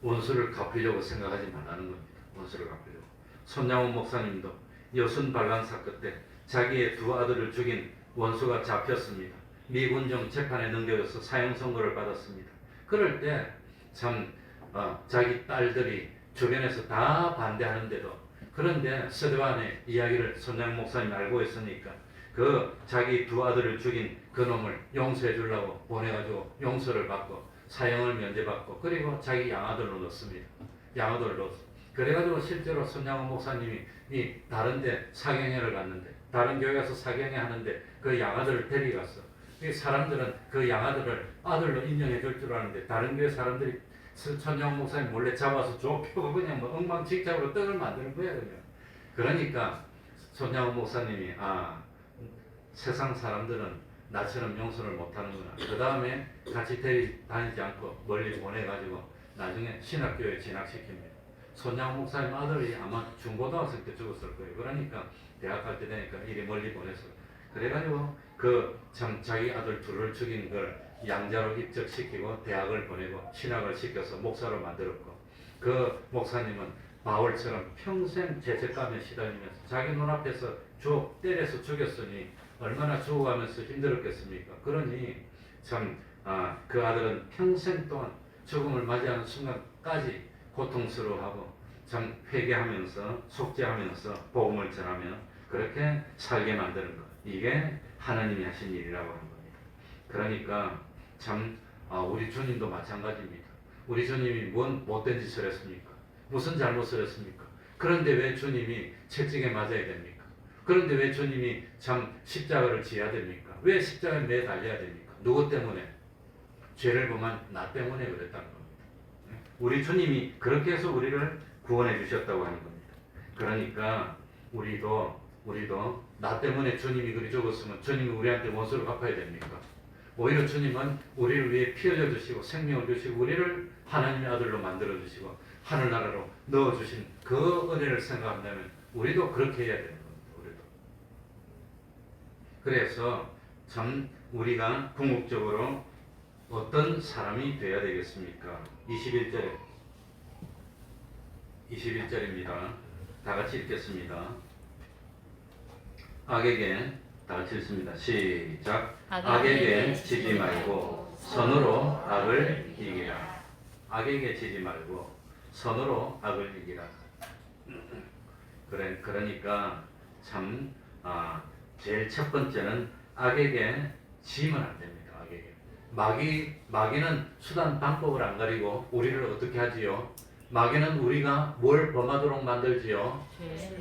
원수를 갚으려고 생각하지 말라는 겁니다. 원수를 갚으려고. 손양훈 목사님도 여순 반란 사건 때 자기의 두 아들을 죽인 원수가 잡혔습니다. 미군정 재판에 넘겨져서 사형 선고를 받았습니다. 그럴 때 참 자기 딸들이 주변에서 다 반대하는데도 그런데 스데반의 이야기를 손양 목사님이 알고 있으니까 그 자기 두 아들을 죽인 그 놈을 용서해 주려고 보내가지고 용서를 받고 사형을 면제받고 그리고 자기 양아들로 넣습니다. 양아들로 넣었어. 그래가지고 실제로 손양원 목사님이 이 다른데 사경회를 갔는데 다른 교회 가서 사경회 하는데 그 양아들을 데려갔어. 이 사람들은 그 양아들을 아들로 인정해 줄 줄 아는데 다른 교회 사람들이 손양원 목사님 몰래 잡아서 좁히고 그냥 뭐 엉망진창으로 떡을 만드는 거야 그냥. 그러니까 손양원 목사님이 세상 사람들은 나처럼 용서를 못하는구나. 그 다음에 같이 다니지 않고 멀리 보내가지고 나중에 신학교에 진학시킵니다. 손양 목사님 아들이 아마 중고등학생 때 죽었을 거예요. 그러니까 대학 갈 때 되니까 이리 멀리 보내서 그래가지고 그 참 자기 아들 둘을 죽인 걸 양자로 입적시키고 대학을 보내고 신학을 시켜서 목사로 만들었고, 그 목사님은 바울처럼 평생 죄책감에 시달리면서 자기 눈앞에서 때려서 죽였으니 얼마나 죽어가면서 힘들었겠습니까? 그러니 참 그 아들은 평생 동안 죽음을 맞이하는 순간까지 고통스러워하고 참 회개하면서 속죄하면서 복음을 전하며 그렇게 살게 만드는 것, 이게 하나님이 하신 일이라고 하는 겁니다. 그러니까 참 우리 주님도 마찬가지입니다. 우리 주님이 뭔 못된 짓을 했습니까? 무슨 잘못을 했습니까? 그런데 왜 주님이 채찍에 맞아야 됩니까? 그런데 왜 주님이 참 십자가를 지어야 됩니까? 왜 십자가에 매 달려야 됩니까? 누구 때문에? 죄를 범한 나 때문에 그랬다는 겁니다. 우리 주님이 그렇게 해서 우리를 구원해 주셨다고 하는 겁니다. 그러니까 우리도 나 때문에 주님이 그리 죽었으면 주님이 우리한테 원수를 갚아야 됩니까? 오히려 주님은 우리를 위해 피 흘려 주시고 생명을 주시고 우리를 하나님의 아들로 만들어 주시고 하늘나라로 넣어 주신 그 은혜를 생각한다면 우리도 그렇게 해야 되는 겁니다. 우리도. 그래서 참 우리가 궁극적으로 어떤 사람이 되어야 되겠습니까? 21절입니다. 다 같이 읽겠습니다. 악에게 다 같이 읽습니다. 시작. 악에게 지지 말고 선으로 악을 이기라. 악에게 지지 말고 선으로 악을 이기라. 그러니까 참 제일 첫 번째는 악에게 지면 안 됩니다. 마귀는 수단 방법을 안 가리고 우리를 어떻게 하지요? 마귀는 우리가 뭘 범하도록 만들지요?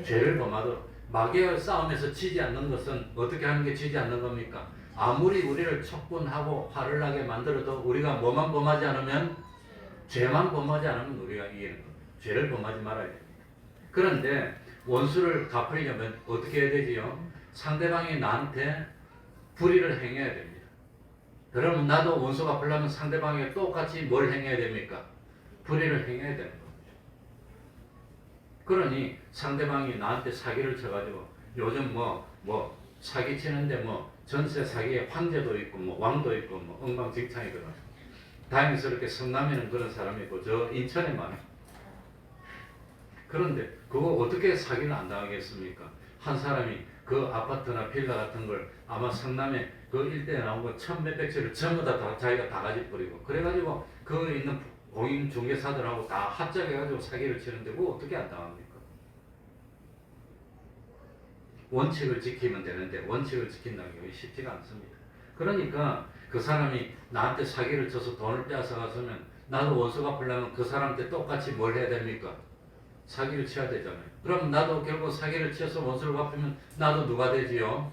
죄를 범하도록. 마귀와 싸움에서 지지 않는 것은 어떻게 하는 게 지지 않는 겁니까? 아무리 우리를 촉분하고 화를 나게 만들어도 우리가 뭐만 범하지 않으면, 죄만 범하지 않으면 우리가 이기는 겁니다. 죄를 범하지 말아야 됩니다. 그런데 원수를 갚으려면 어떻게 해야 되지요? 상대방이 나한테 불의를 행해야 됩니다. 그러면 나도 원수 갚으려면 상대방에게 똑같이 뭘 행해야 됩니까? 불의를 행해야 되는 겁니다. 그러니 상대방이 나한테 사기를 쳐가지고 요즘 뭐 사기 치는데 뭐 전세 사기에 황제도 있고 뭐 왕도 있고 뭐 엉망진창이거든. 다행스럽게 성남에는 그런 사람이 있고 저 인천에 많아요. 그런데 그거 어떻게 사기를 안 당하겠습니까? 한 사람이 그 아파트나 빌라 같은 걸 아마 성남에 그 일대에 나온 거 1,몇백 채를 전부 다 자기가 다 가지버리고 그래가지고 그 있는 공인 중개사들하고 다 합작해가지고 사기를 치는데 그거 어떻게 안 당합니까? 원칙을 지키면 되는데 원칙을 지킨다는 게 쉽지가 않습니다. 그러니까 그 사람이 나한테 사기를 쳐서 돈을 빼앗아갔으면 나도 원수 갚으려면 그 사람한테 똑같이 뭘 해야 됩니까? 사기를 쳐야 되잖아요. 그럼 나도 결국 사기를 쳐서 원수를 갚으면 나도 누가 되지요?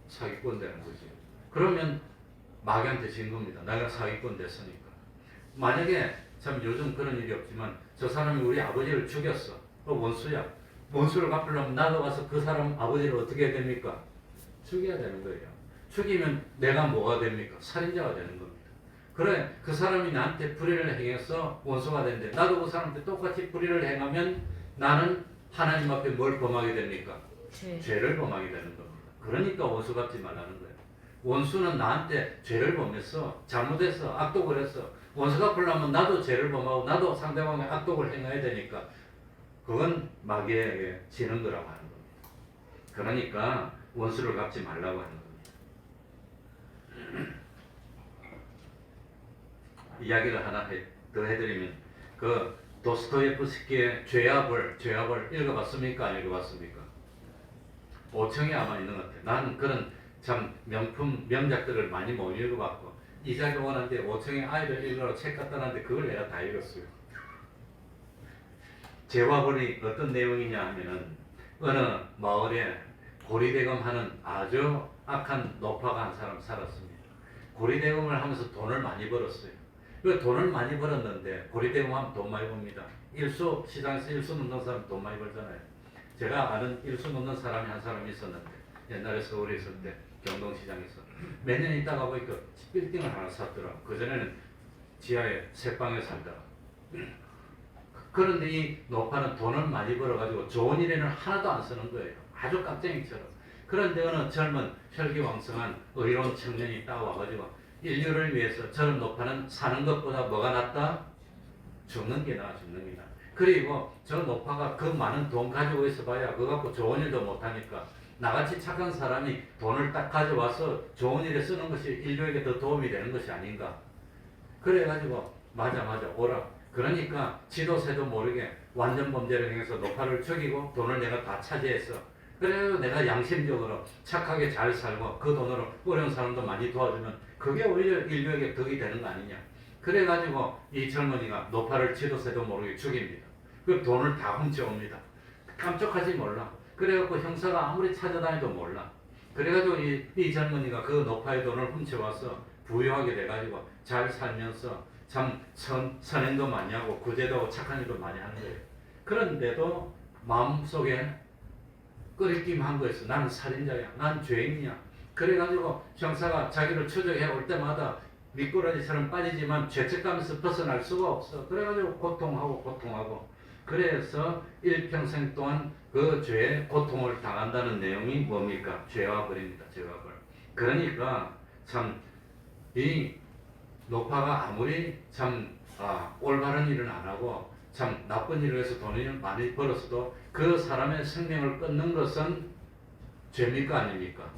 사기꾼 되는 거죠. 그러면 마귀한테 진 겁니다. 내가 사기꾼 됐으니까. 만약에 참 요즘 그런 일이 없지만 저 사람이 우리 아버지를 죽였어. 원수야. 원수를 갚으려면 나도 가서 그 사람 아버지를 어떻게 해야 됩니까? 죽여야 되는 거예요. 죽이면 내가 뭐가 됩니까? 살인자가 되는 겁니다. 그래, 그 사람이 나한테 불의를 행해서 원수가 되는데 나도 그 사람한테 똑같이 불의를 행하면 나는 하나님 앞에 뭘 범하게 됩니까? 죄를 범하게 되는 겁니다. 그러니까 원수 갚지 말라는 거예요. 원수는 나한테 죄를 범했어. 잘못했어. 악독을 했어. 원수 갚으려면 나도 죄를 범하고 나도 상대방의 악독을 행해야 되니까 그건 마귀에게 지는 거라고 하는 겁니다. 그러니까 원수를 갚지 말라고 하는 겁니다. 이야기를 하나 더 해드리면 그 도스토옙스키의 죄와 벌 읽어봤습니까? 안 읽어봤습니까? 5층에 아마 있는 것 같아요. 나는 그런 참 명품 명작들을 많이 못 읽어봤고 이자가 원하는데 5층에 아이들 읽으라고 책 갖다 놨는데 그걸 내가 다 읽었어요. 죄와 벌이 어떤 내용이냐 하면은 어느 마을에 고리대금 하는 아주 악한 노파가 한 사람 살았습니다. 고리대금을 하면서 돈을 많이 벌었어요. 그 돈을 많이 벌었는데 고리대금 하면 돈 많이 법니다. 시장에서 일수 넣는 사람 돈 많이 벌잖아요. 제가 아는 일수 넣는 사람이 한 사람이 있었는데 옛날에 서울에 있을 때 경동시장에서. 몇 년 있다가 보니까 빌딩을 하나 샀더라. 그전에는 지하에 새방에 살다가. 그런데 이 노파는 돈을 많이 벌어가지고 좋은 일에는 하나도 안 쓰는 거예요. 아주 깍쟁이처럼. 그런데 어느 젊은 혈기왕성한 의로운 청년이 따와가지고 인류를 위해서 저런 노파는 사는 것보다 뭐가 낫다? 죽는 게 나아, 죽는 게 나아. 그리고 저 노파가 그 많은 돈 가지고 있어봐야 그거 갖고 좋은 일도 못하니까 나같이 착한 사람이 돈을 딱 가져와서 좋은 일에 쓰는 것이 인류에게 더 도움이 되는 것이 아닌가. 그래가지고 맞아 오라. 그러니까 지도새도 모르게 완전 범죄를 행해서 노파를 죽이고 돈을 내가 다 차지했어. 그래서 내가 양심적으로 착하게 잘 살고 그 돈으로 어려운 사람도 많이 도와주면 그게 오히려 인류에게 덕이 되는 거 아니냐. 그래가지고 이 젊은이가 노파를 지도새도 모르게 죽입니다. 그 돈을 다 훔쳐옵니다. 깜짝하지 몰라. 그래갖고 형사가 아무리 찾아다니도 몰라. 그래가지고 이 젊은이가 그 노파의 돈을 훔쳐와서 부유하게 돼가지고 잘 살면서 참 선행도 많이 하고 구제도 하고 착한 일도 많이 하는 거예요. 그런데도 마음속에 끓이기만 한 거였어. 나는 살인자야. 난 죄인이야. 그래가지고 형사가 자기를 추적해 올 때마다 미꾸라지처럼 빠지지만 죄책감에서 벗어날 수가 없어. 그래가지고 고통하고 그래서 일평생 동안 그 죄에 고통을 당한다는 내용이 뭡니까? 죄와 벌입니다. 죄와 벌. 그러니까 참 이 노파가 아무리 참 올바른 일은 안 하고 참 나쁜 일을 해서 돈을 많이 벌었어도 그 사람의 생명을 끊는 것은 죄입니까 아닙니까?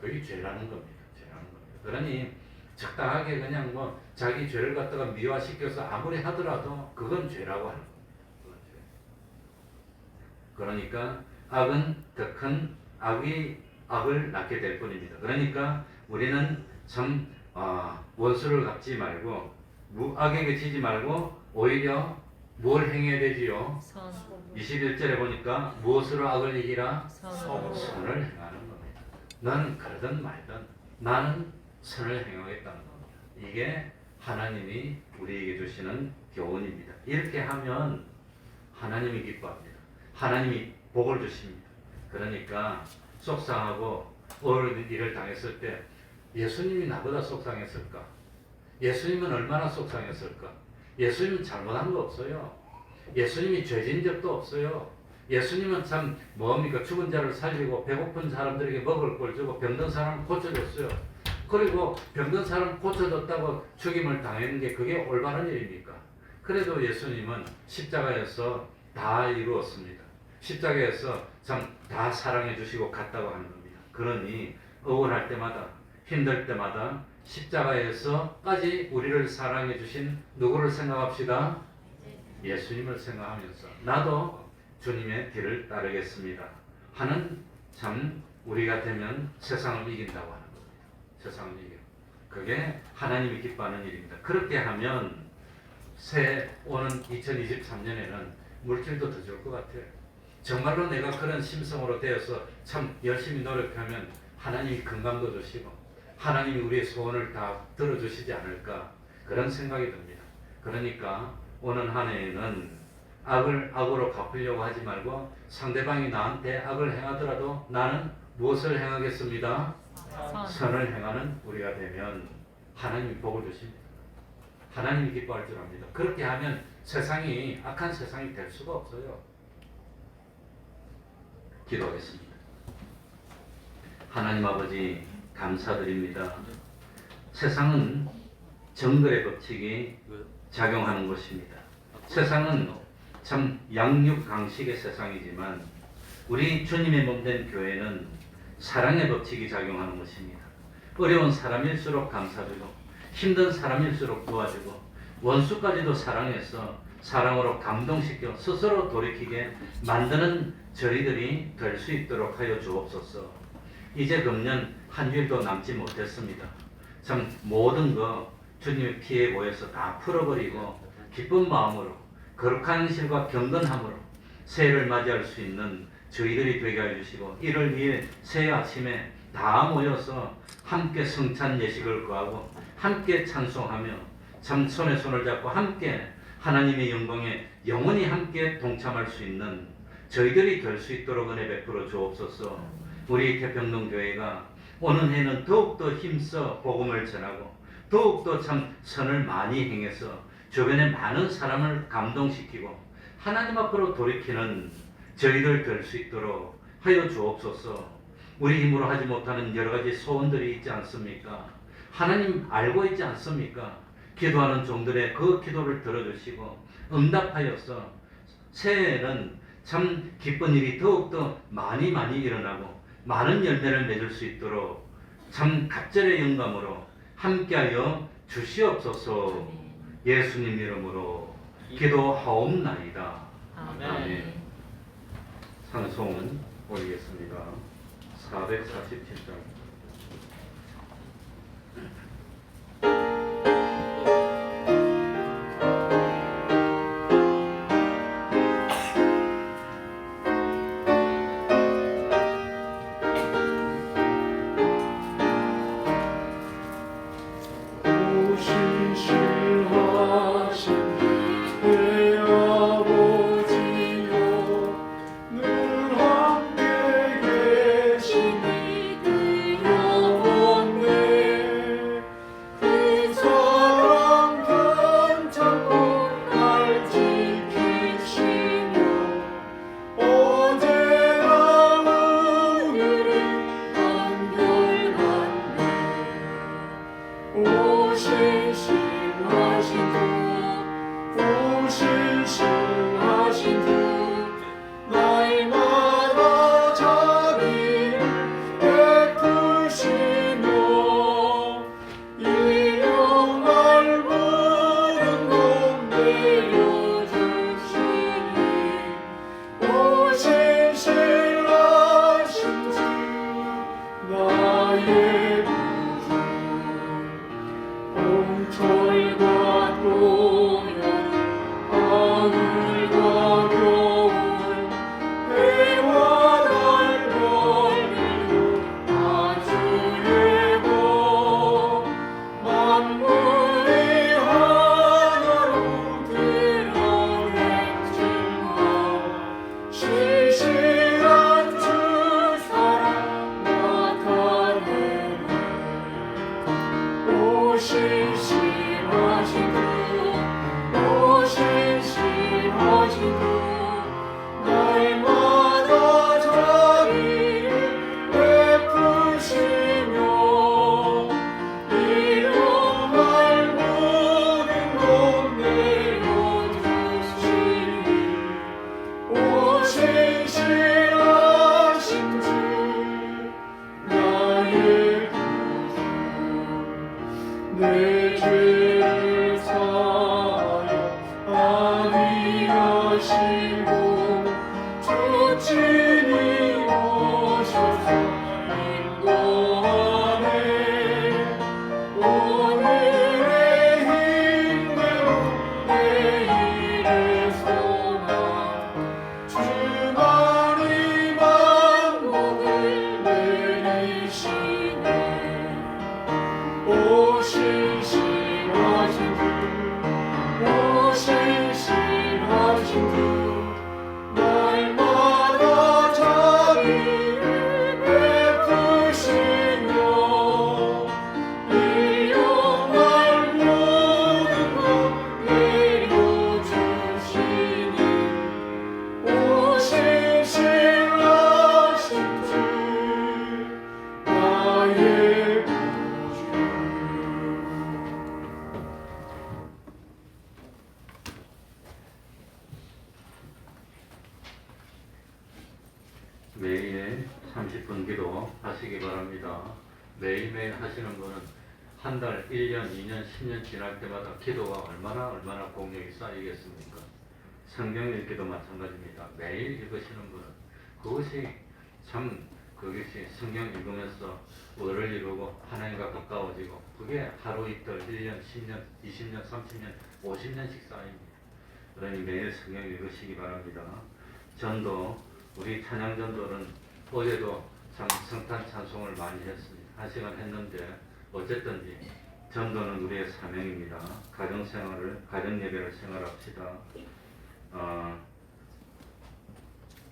그게 죄라는 겁니다. 죄라는 겁니다. 그러니 적당하게 그냥 뭐 자기 죄를 갖다가 미화시켜서 아무리 하더라도 그건 죄라고 하는 겁니다. 그건 죄. 그러니까 악은 더 큰 악을 낳게 될 뿐입니다. 그러니까 우리는 참 원수를 갚지 말고 악에게 지지 말고 오히려 뭘 행해야 되지요? 21절에 보니까 무엇으로 악을 이기라? 선을 행하는 겁니다. 너는 그러든 말든 나는 선을 행하겠다는 겁니다. 이게 하나님이 우리에게 주시는 교훈입니다. 이렇게 하면 하나님이 기뻐합니다. 하나님이 복을 주십니다. 그러니까 속상하고 어려운 일을 당했을 때 예수님이 나보다 속상했을까? 예수님은 얼마나 속상했을까? 예수님은 잘못한 거 없어요. 예수님이 죄진 적도 없어요. 예수님은 참 뭡니까? 죽은 자를 살리고 배고픈 사람들에게 먹을 걸 주고 병든 사람을 고쳐줬어요. 그리고 병든 사람 고쳐줬다고 죽임을 당하는 게 그게 올바른 일입니까? 그래도 예수님은 십자가에서 다 이루었습니다. 십자가에서 참 다 사랑해 주시고 갔다고 하는 겁니다. 그러니 억울할 때마다 힘들 때마다 십자가에서까지 우리를 사랑해 주신 누구를 생각합시다? 예수님을 생각하면서 나도 주님의 길을 따르겠습니다 하는 참 우리가 되면 세상을 이긴다고 하는 겁니다. 세상을 이겨. 그게 하나님이 기뻐하는 일입니다. 그렇게 하면 새 오는 2023년에는 물질도 더 줄 것 같아요. 정말로 내가 그런 심성으로 되어서 참 열심히 노력하면 하나님이 건강도 주시고 하나님이 우리의 소원을 다 들어주시지 않을까 그런 생각이 듭니다. 그러니까 오는 한 해에는 악을 악으로 갚으려고 하지 말고 상대방이 나한테 악을 행하더라도 나는 무엇을 행하겠습니다? 선을 행하는 우리가 되면 하나님이 복을 주십니다. 하나님이 기뻐할 줄 압니다. 그렇게 하면 세상이 악한 세상이 될 수가 없어요. 기도하겠습니다. 하나님 아버지 감사드립니다. 세상은 정글의 법칙이 작용하는 것입니다. 세상은 참 양육강식의 세상이지만 우리 주님의 몸된 교회는 사랑의 법칙이 작용하는 것입니다. 어려운 사람일수록 감사주고 힘든 사람일수록 도와주고 원수까지도 사랑해서 사랑으로 감동시켜 스스로 돌이키게 만드는 저희들이 될 수 있도록 하여 주옵소서. 이제 금년 한 주일도 남지 못했습니다. 참 모든 거 주님의 피에 모여서 다 풀어버리고 기쁜 마음으로 거룩한 실과 경건함으로 새해를 맞이할 수 있는 저희들이 되게 해주시고 이를 위해 새해 아침에 다 모여서 함께 성찬 예식을 거하고 함께 찬송하며 참 손에 손을 잡고 함께 하나님의 영광에 영원히 함께 동참할 수 있는 저희들이 될 수 있도록 은혜 베풀어 주옵소서. 우리 태평동교회가 오는 해는 더욱더 힘써 복음을 전하고 더욱더 참 선을 많이 행해서 주변에 많은 사람을 감동시키고 하나님 앞으로 돌이키는 저희들 될 수 있도록 하여 주옵소서. 우리 힘으로 하지 못하는 여러 가지 소원들이 있지 않습니까? 하나님 알고 있지 않습니까? 기도하는 종들의 그 기도를 들어주시고 응답하여서 새해에는 참 기쁜 일이 더욱더 많이 일어나고 많은 열매를 맺을 수 있도록 참 갑절의 영감으로 함께하여 주시옵소서. 예수님 이름으로 기도하옵나이다. 아멘. 찬송은 올리겠습니다. 447장. 매일 30분 기도 하시기 바랍니다. 매일매일 하시는 분은 한 달, 1년, 2년, 10년 지날 때마다 기도가 얼마나 공력이 쌓이겠습니까? 성경 읽기도 마찬가지입니다. 매일 읽으시는 분은 그것이 그것이 성경 읽으면서 의를 이루고 하나님과 가까워지고 그게 하루 이틀, 1년, 10년, 20년, 30년, 50년씩 쌓입니다. 그러니 매일 성경 읽으시기 바랍니다. 전도, 우리 찬양 전도는 어제도 참 성탄 찬송을 많이 했습니다. 1시간 했는데 어쨌든지 전도는 우리의 사명입니다. 가정 예배를 생활합시다.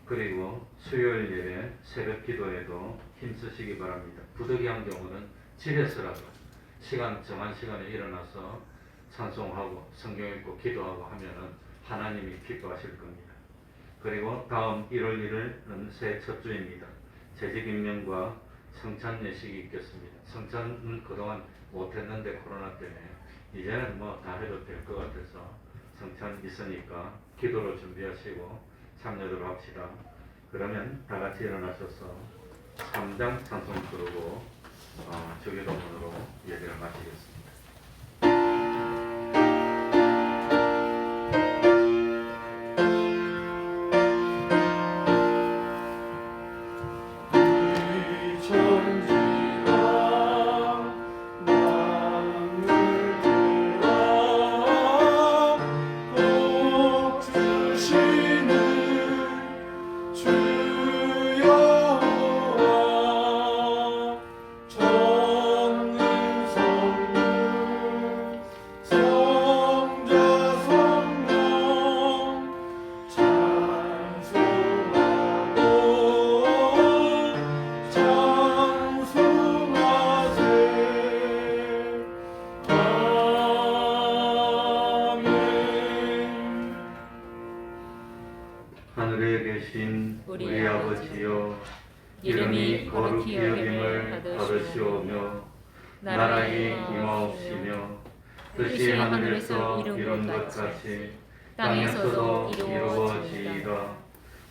그리고 수요일 예배, 새벽 기도에도 힘쓰시기 바랍니다. 부득이한 경우는 집에서라도 정한 시간에 일어나서 찬송하고 성경 읽고 기도하고 하면은 하나님이 기뻐하실 겁니다. 그리고 다음 1월 1일은 새해 첫 주입니다. 재직 임명과 성찬 예식이 있겠습니다. 성찬은 그동안 못했는데 코로나 때문에 이제는 뭐 다 해도 될 것 같아서 성찬 있으니까 기도로 준비하시고 참여를 합시다. 그러면 다 같이 일어나셔서 3장 찬송 부르고 주기도문으로 예배를 마치겠습니다. 하늘에 계신 우리 아버지여, 이름이 거룩히 여김을 받으시오며 나라의 임하옵시며 뜻이 하늘에서 이룬 것 같이 땅에서도 이루어지이다.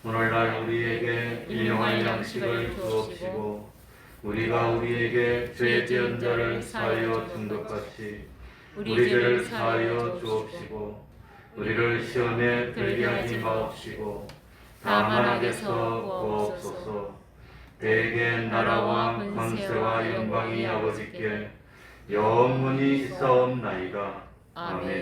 오늘날 우리에게 일용할 양식을 주옵시고 우리가 우리에게 죄 지은 자를 사하여 준 것 같이 우리 죄를 사하여 주옵시고 우리를 시험에 들게 하지 마옵시고 다만 악에서 구하옵소서. 대개 나라와 권세와 영광이 아버지께 영원히 있사옵나이다. 아멘.